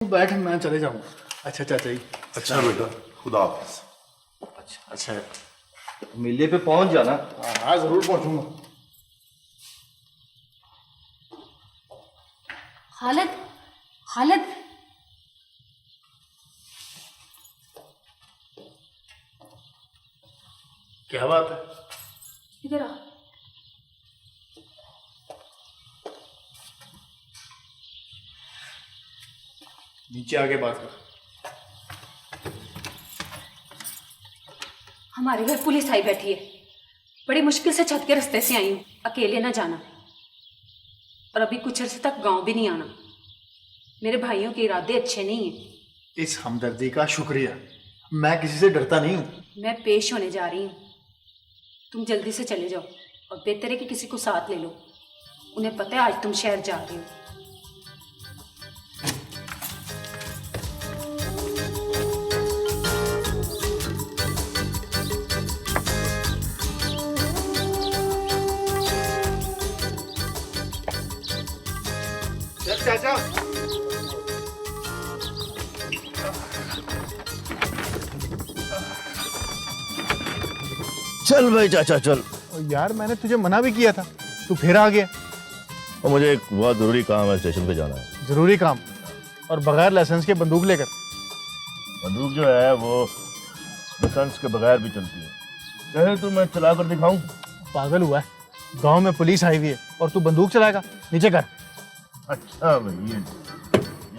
बैठ, मैं चले जाऊंगा। अच्छा चाचा जी। अच्छा बेटा, खुदा हाफिज। अच्छा मेले पे पहुंच जाना। हाँ जरूर पहुंचूंगा। खालिद, खालिद, क्या बात है? इधर आ। नीचे आके बात कर। हमारे घर पुलिस आई बैठी है। बड़ी मुश्किल से छत के रास्ते से आई हूँ। अकेले ना जाना, और अभी कुछ अर्से तक गांव भी नहीं आना। मेरे भाइयों के इरादे अच्छे नहीं हैं। इस हमदर्दी का शुक्रिया। मैं किसी से डरता नहीं हूँ। मैं पेश होने जा रही हूँ। तुम जल्दी से चले जाओ, और बेहतर है कि किसी को साथ ले लो। उन्हें पता है आज तुम शहर जा रहे हो। चाचा चल भाई चाचा चल। और यार मैंने तुझे मना भी किया था, तू फिर आ गया। और मुझे एक बहुत जरूरी काम है, स्टेशन पे जाना है। जरूरी काम? और बगैर लाइसेंस के बंदूक लेकर? बंदूक जो है वो लाइसेंस के बगैर भी चलती है। कहे तो मैं चला कर दिखाऊं? पागल हुआ है? गांव में पुलिस आई हुई है और तू बंदूक चलाएगा? नीचे कर। अच्छा भैया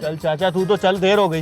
चल चाचा, तू तो चल, देर हो गई।